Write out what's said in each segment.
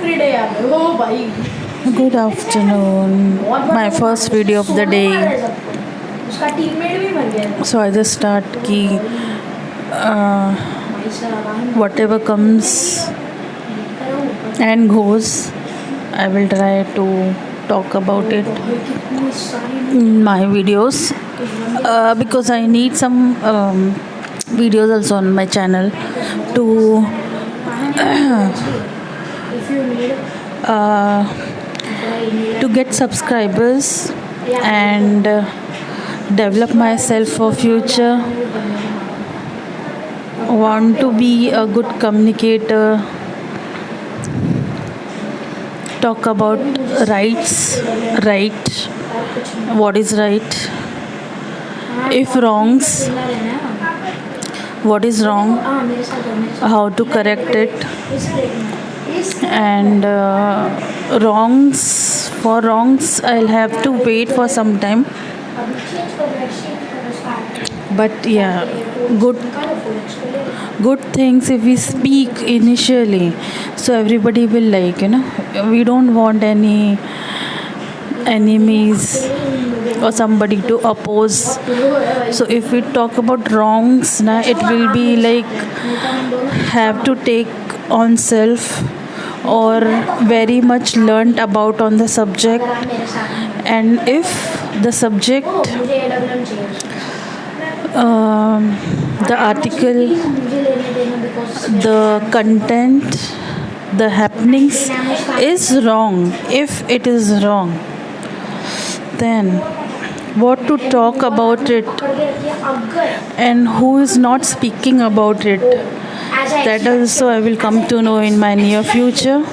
Good afternoon. My first video of the day. So I just start ki whatever comes and goes, I will try to talk about it in my videos because I need some videos also on my channel to get subscribers and develop myself for future. Want to be a good communicator, talk about right, what is right, if wrongs, what is wrong, how to correct it, and wrongs I'll have to wait for some time, but yeah, good things if we speak initially, so everybody will like, we don't want any enemies or somebody to oppose. So if we talk about wrongs now, it will be like have to take on self or very much learned about on the subject, and if the subject the article, the content, the happenings is wrong, if it is wrong, then what to talk about it and who is not speaking about it, that also I will come to know in my near future.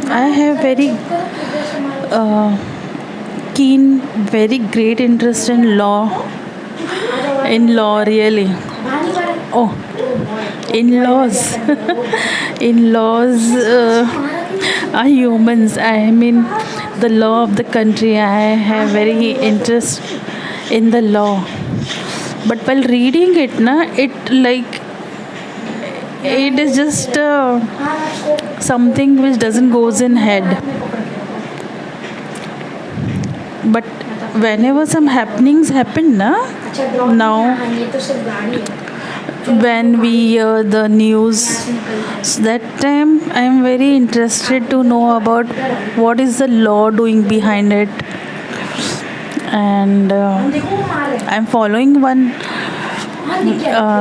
I have very keen, very great interest in law. Really. Oh, in-laws. In-laws are humans. I mean, the law of the country. I have very interest in the law. But while reading it, it is just something which doesn't goes in head. But whenever some happenings happen, now when we hear the news, so that time I am very interested to know about what is the law doing behind it, and I'm following one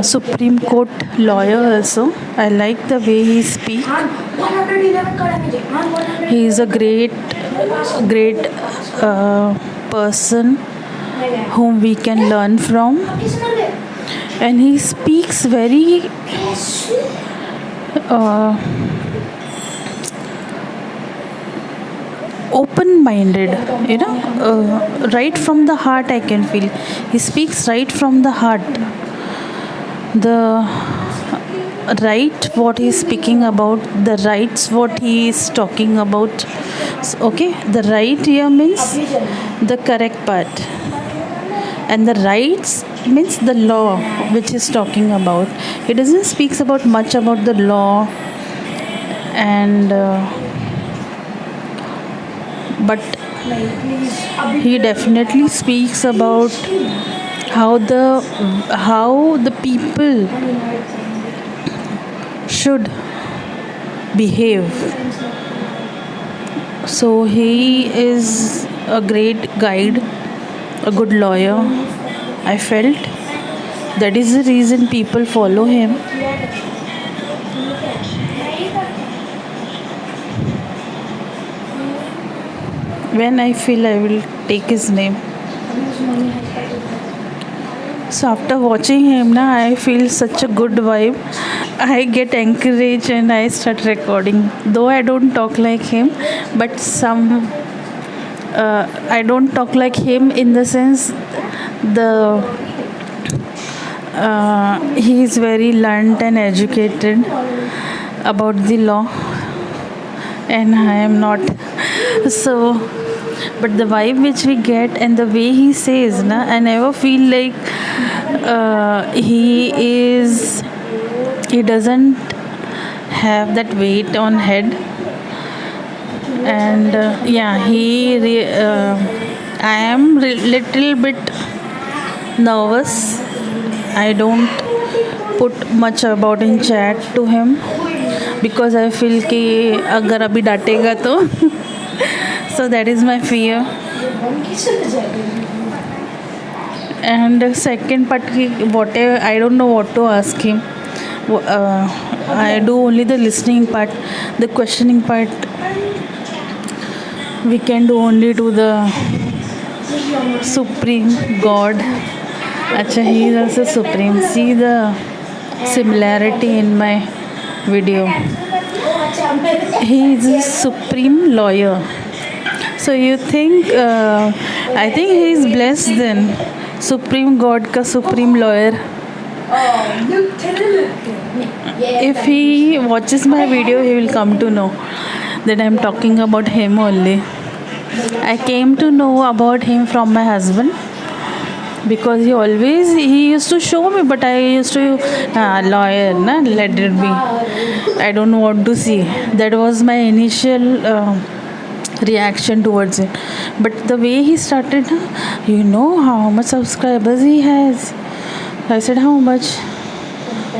Supreme Court lawyer also. I like the way he speaks. He is a great person whom we can learn from, and he speaks very open-minded, right from the heart. I can feel he speaks right from the heart. The right what he is speaking about, the rights what he is talking about. Okay, the right here means the correct part, and the rights means the law which is talking about. He doesn't speaks about much about the law, and but he definitely speaks about how the people should behave. So he is a great guide, a good lawyer. I felt that is the reason people follow him. When I feel I will take his name. So after watching him I feel such a good vibe. I get encouraged and I start recording. Though I don't talk like him, but I don't talk like him in the sense he is very learned and educated about the law, and I am not. So, but the vibe which we get and the way he says, I never feel like he doesn't have that weight on head. And yeah, I am little bit nervous. I don't put much about in chat to him because I feel कि अगर अभी डांटेगा तो so that is my fear. And second part whatever, I don't know what to ask him. I do only the listening part. The questioning part we can do only to the supreme god. Acha, he is also supreme. See the similarity in my video. He is a supreme lawyer. So you think I think he is blessed then. Supreme god ka supreme lawyer. If he watches my video, he will come to know that I am talking about him only. I came to know about him from my husband because he used to show me, but I used to lawyer na, let it be. I don't know what to see. That was my initial reaction towards it. But the way he started, you know how much subscribers he has. I said, how much?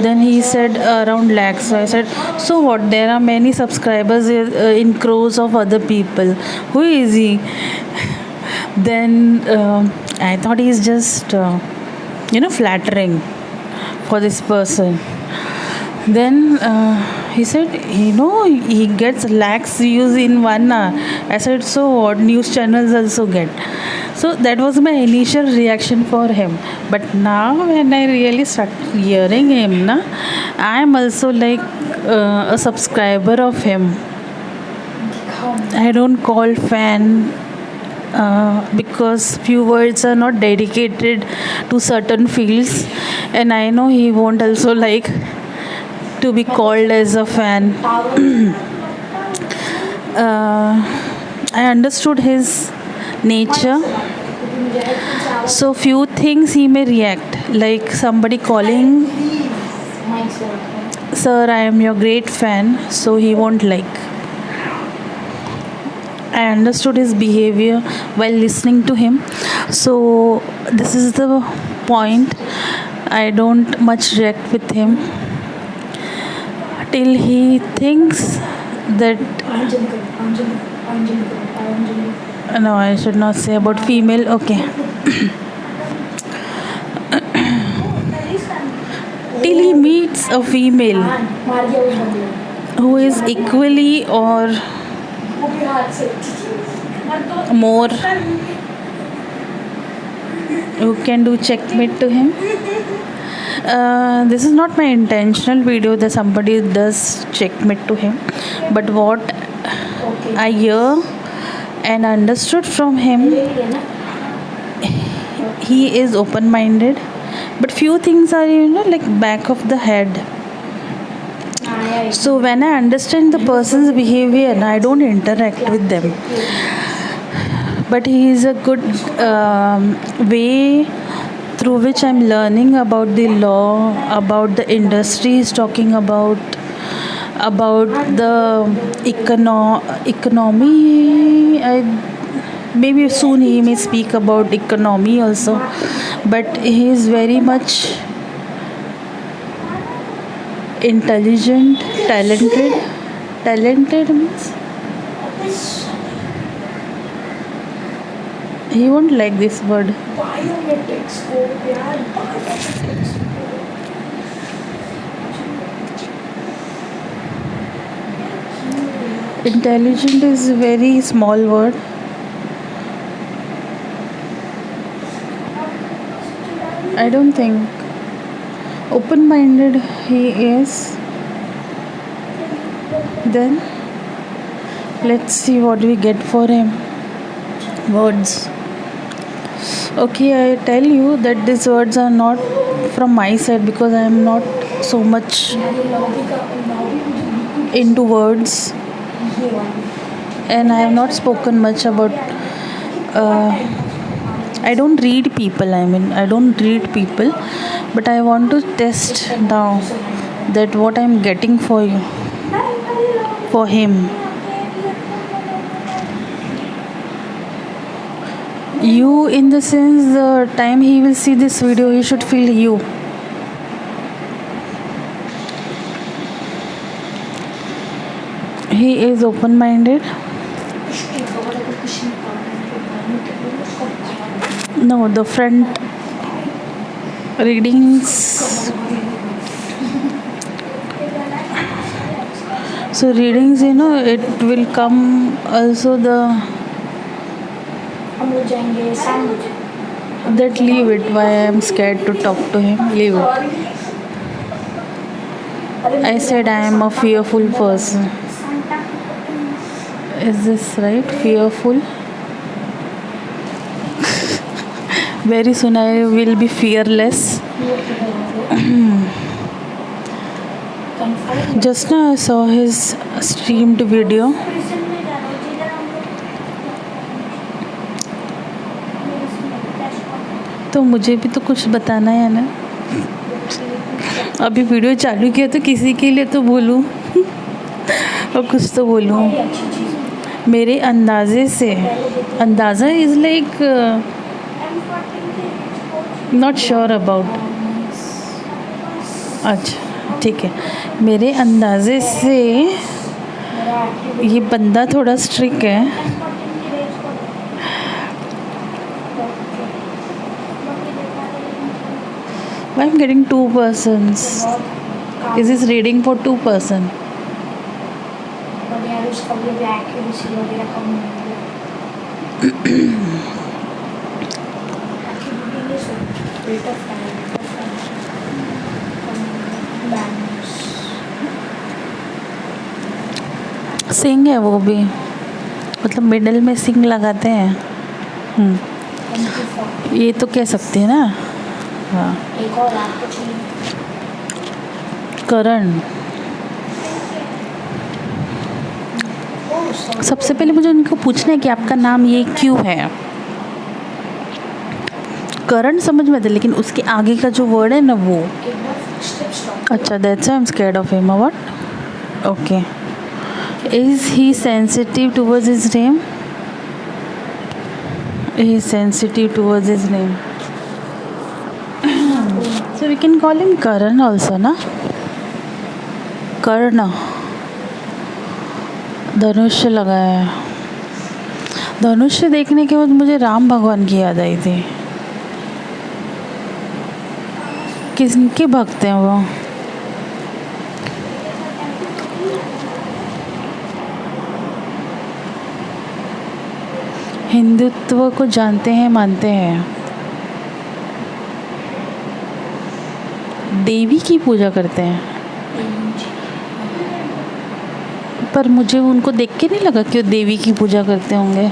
Then he said around lakhs. So I said, so what? There are many subscribers in crores of other people. Who is he? Then I thought he's just flattering for this person. Then he said, he gets lakhs views in 1 hour. I said, so what? News channels also get. So that was my initial reaction for him. But now when I really start hearing him, I am also like a subscriber of him. I don't call fan because few words are not dedicated to certain fields, and I know he won't also like to be called as a fan. I understood his nature. So few things he may react, like somebody calling, sir, I am your great fan, so he won't like. I understood his behavior while listening to him. So this is the point. I don't much react with him till he thinks that no, I should not say about female. Okay. Till he meets a female who is equally or more, who can do checkmate to him. This is not my intentional video that somebody does checkmate to him, but what I hear and understood from him, he is open-minded, but few things are like back of the head. So when I understand the person's behavior, I don't interact with them, but he is a good way through which I'm learning about the law, about the industry he's talking about the economy. Maybe soon he may speak about economy also, but he is very much intelligent, talented means he won't like this word. Intelligent is a very small word. I don't think. Open-minded he is. Then let's see what we get for him. Words. Okay, I tell you that these words are not from my side because I am not so much into words, and I have not spoken much about I don't read people. I don't read people, but I want to test now that what I'm getting for you, for him. You, in the sense, the time he will see this video, he should feel you. He is open-minded. No, the front readings. So readings, it will come also the that leave it. Why I am scared to talk to him? Leave it. I said I am a fearful person. Is this right? Fearful? Very soon I will be fearless. Just now I saw his streamed video. तो मुझे भी तो कुछ बताना है ना. अभी video चालू किया तो किसी के लिए तो बोलूं और कुछ तो बोलूं. मेरे अंदाज़े से, अंदाज़ा is like not sure about. अच्छा ठीक है. मेरे अंदाज़े से ये बंदा थोड़ा स्ट्रिक्ट है. Why I'm getting 2 persons? Is this reading for 2 person? सिंग है वो भी, मतलब मिडल में सिंग लगाते हैं. ये तो कह सकते हैं ना. हाँ. करण. सबसे पहले मुझे उनको पूछना है कि आपका नाम ये क्यों है. करण समझ में आता, लेकिन उसके आगे का जो वर्ड है ना वो. अच्छा, that's I am scared of him. What? Okay. Is he sensitive towards his name? He is sensitive towards his name. So we can call him Karan also, ना. कर्ण. धनुष लगाया है. धनुष देखने के बाद मुझे राम भगवान की याद आई थी. किसके भक्त हैं वो? हिंदुत्व को जानते हैं, मानते हैं. देवी की पूजा करते हैं. पर मुझे उनको देख के नहीं लगा कि वो देवी की पूजा करते होंगे.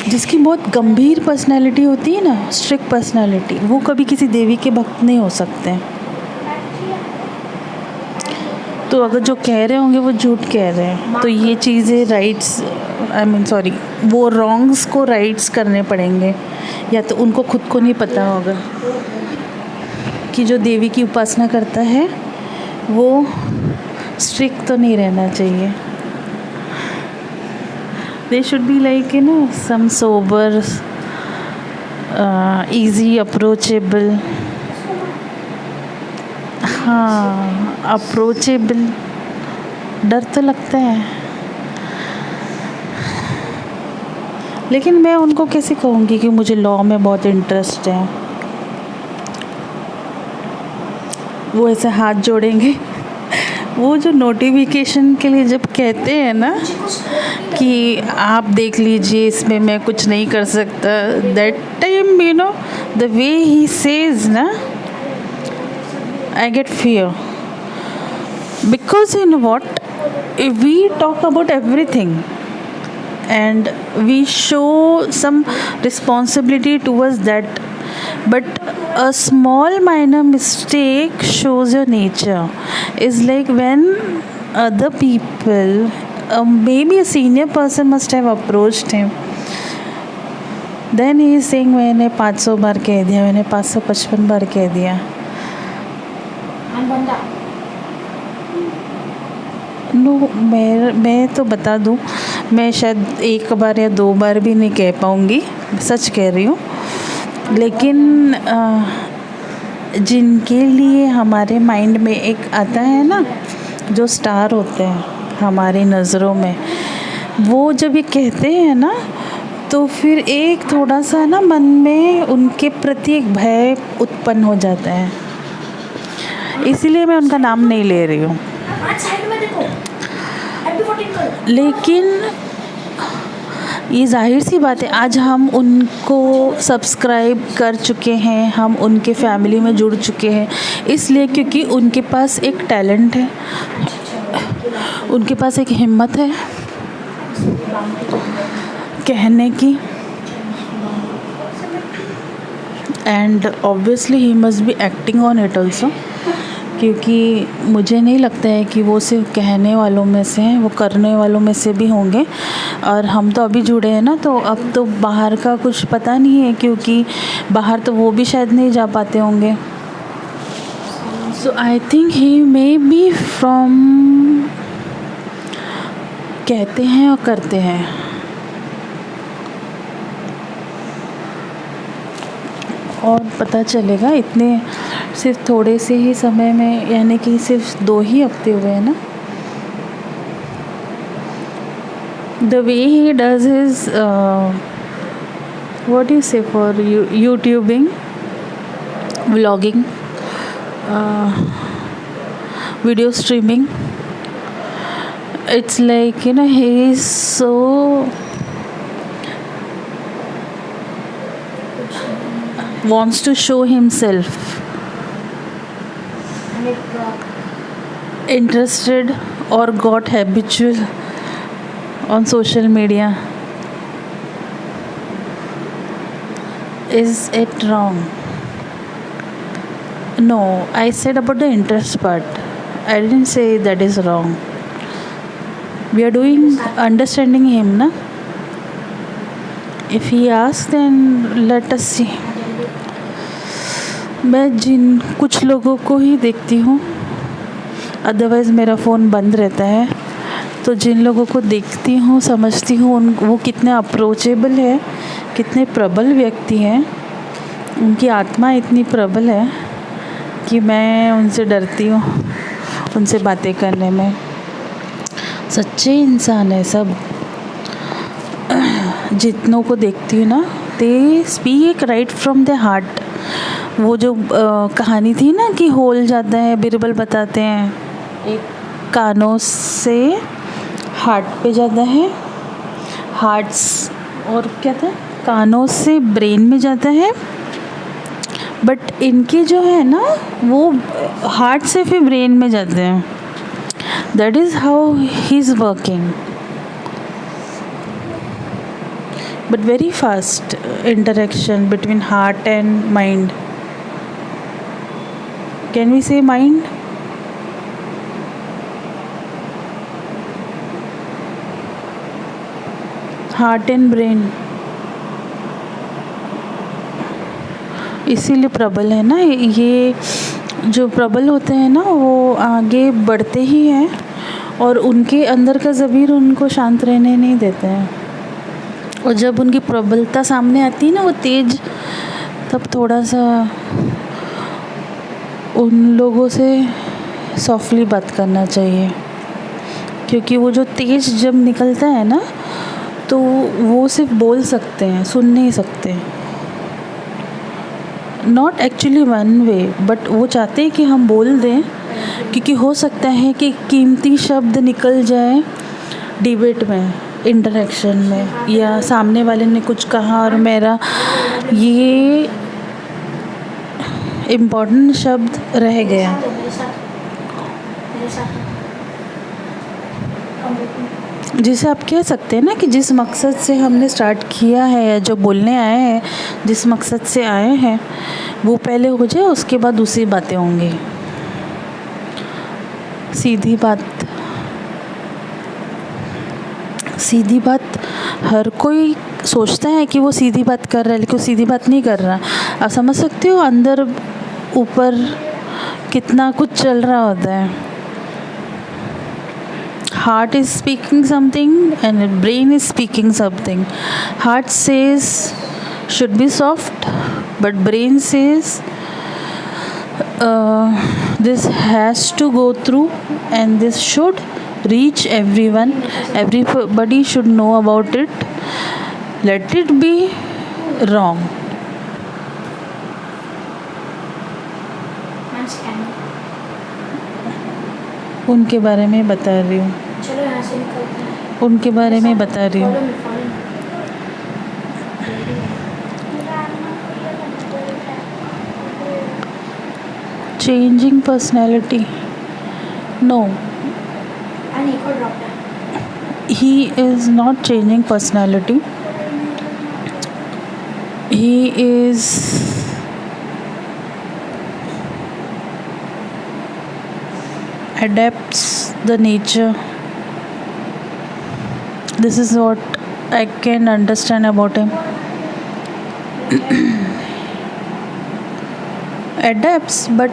जिसकी बहुत गंभीर पर्सनैलिटी होती है ना, स्ट्रिक्ट पर्सनैलिटी, वो कभी किसी देवी के भक्त नहीं हो सकते. तो अगर जो कह रहे होंगे वो झूठ कह रहे हैं. तो ये चीज़ें राइट्स, वो रॉन्ग्स को राइट्स करने पड़ेंगे. या तो उनको खुद को नहीं पता होगा कि जो देवी की उपासना करता है वो स्ट्रिक्ट तो नहीं रहना चाहिए. They should be like some sober, easy, approachable. हाँ, अप्रोचेबल. डर तो लगता है, लेकिन मैं उनको कैसे कहूँगी कि मुझे लॉ में बहुत इंटरेस्ट है. वो ऐसे हाथ जोड़ेंगे. वो जो नोटिफिकेशन के लिए जब कहते हैं ना कि आप देख लीजिए, इसमें मैं कुछ नहीं कर सकता, that time the way he says ना, I get fear. Because what, we talk about everything and we show some responsibility towards that, but a small minor mistake shows your nature. Is like when other people, maybe a senior person must have approached him, then he is saying मैंने 500 बार कह दिया, मैंने 555 बार कह दिया. No, मैं तो बता दूँ, मैं शायद एक बार या दो बार भी नहीं कह पाऊँगी, सच कह रही हूँ। लेकिन जिनके लिए हमारे माइंड में एक आता है ना, जो स्टार होते हैं हमारी नज़रों में, वो जब ये कहते हैं ना, तो फिर एक थोड़ा सा ना मन में उनके प्रति एक भय उत्पन्न हो जाता है। इसीलिए मैं उनका नाम नहीं ले रही हूँ। लेकिन ये जाहिर सी बात है, आज हम उनको सब्सक्राइब कर चुके हैं, हम उनके फैमिली में जुड़ चुके हैं, इसलिए क्योंकि उनके पास एक टैलेंट है, उनके पास एक हिम्मत है कहने की, and obviously he must be acting on it also, क्योंकि मुझे नहीं लगता है कि वो सिर्फ कहने वालों में से हैं, वो करने वालों में से भी होंगे। और हम तो अभी जुड़े हैं ना, तो अब तो बाहर का कुछ पता नहीं है, क्योंकि बाहर तो वो भी शायद नहीं जा पाते होंगे। So I think he may be from, कहते हैं और करते हैं। और पता चलेगा, इतने सिर्फ थोड़े से ही समय में, यानी कि सिर्फ 2 ही हफ्ते हुए हैं ना। The way he does his what do you say for YouTubing, vlogging, video streaming, it's like, you know, he is so wants to show himself interested or got habitual on social media. Is it wrong? No, I said about the interest part. I didn't say that is wrong. We are doing understanding him, na? If he asks, then let us see. मैं कुछ लोगों को ही देखती हूँ, otherwise मेरा phone बंद रहता है। तो जिन लोगों को देखती हूँ, समझती हूँ वो कितने अप्रोचेबल है, कितने प्रबल व्यक्ति हैं, उनकी आत्मा इतनी प्रबल है कि मैं उनसे डरती हूँ, उनसे बातें करने में। सच्चे इंसान है सब, जितनों को देखती हूँ ना, they speak right from the heart. वो जो कहानी थी ना कि होल जाता है, बिरबल बताते हैं, एक कानों से हार्ट पे जाता है, हार्ट्स, और क्या था, कानों से ब्रेन में जाता है, बट इनके जो है ना, वो हार्ट से फिर ब्रेन में जाते हैं। That is how he is working, but very fast interaction between heart and mind. Can we say mind? Heart and brain, इसीलिए प्रबल है ना ये। जो प्रबल होते हैं ना, वो आगे बढ़ते ही हैं, और उनके अंदर का ज़मीर उनको शांत रहने नहीं देते हैं। और जब उनकी प्रबलता सामने आती है ना, वो तेज, तब थोड़ा सा उन लोगों से सॉफ्टली बात करना चाहिए, क्योंकि वो जो तेज जब निकलता है ना, तो वो सिर्फ बोल सकते हैं, सुन नहीं सकते। Not actually one way, but वो चाहते हैं कि हम बोल दें, क्योंकि हो सकता है कि कीमती शब्द निकल जाए डिबेट में, इंटरेक्शन में, या सामने वाले ने कुछ कहा और मेरा ये इम्पोर्टेंट शब्द रह गया। जिसे आप कह सकते हैं ना कि जिस मकसद से हमने स्टार्ट किया है, या जो बोलने आए हैं, जिस मकसद से आए हैं, वो पहले हो जाए, उसके बाद दूसरी बातें होंगी। सीधी बात हर कोई सोचता है कि वो सीधी बात कर रहा है, लेकिन वो सीधी बात नहीं कर रहा। आप समझ सकते हो, अंदर ऊपर कितना कुछ चल रहा होता है. Heart is speaking something and brain is speaking something. Heart says should be soft, but brain says this has to go through and this should reach everyone. Everybody should know about it. Let it be wrong. उनके बारे में बता रही हूँ. चलो यहाँ से निकलते हैं. उनके बारे में बता रही हूँ. Changing personality. No, आणि एक और ड्रॉप है. he is not changing personality. He is adapts the nature. This is what I can understand about him. Adapts, but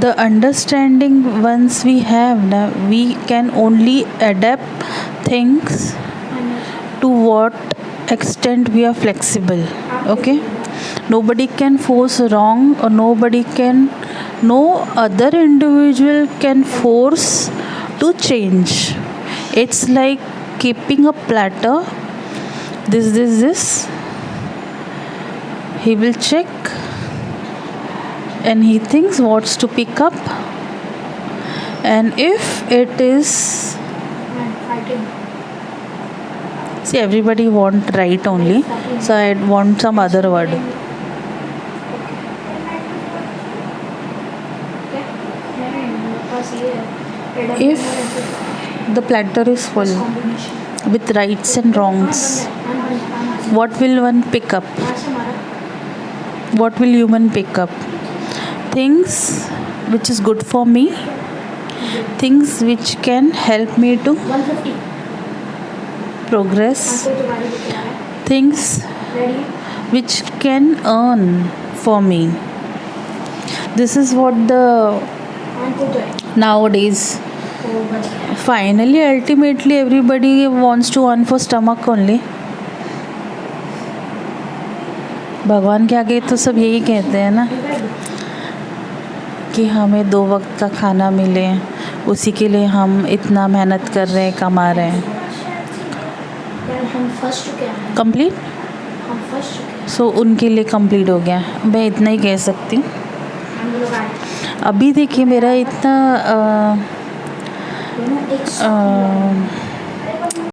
the understanding once we have now, we can only adapt things to what extent we are flexible. Okay, nobody can force wrong, or no other individual can force to change. It's like keeping a platter, this he will check and he thinks what's to pick up, and if it is, fighting. see, everybody want right only, so I want some other word. If the platter is full with rights and wrongs, what will one pick up? What will human pick up? Things which is good for me, things which can help me to 150. progress, कोई तुम्हारी लेके आ रहा है. things ready. which can earn for me. This is what the कोई तो है. nowadays, वो बच गया. finally, ultimately, everybody wants to earn for stomach only. भगवान के आगे तो सब यही कहते हैं ना कि हमें 2 वक्त का खाना मिले, उसी के लिए हम इतना मेहनत कर रहे हैं, कमा रहे हैं. यार हम फर्स्ट चुके हैं. कंप्लीट. हम फर्स्ट चुके हैं. सो उनके लिए कंप्लीट हो गया. मैं इतना ही कह सकती हूँ. हम लोग आए. अभी देखिए मेरा इतना दोनों एक साथ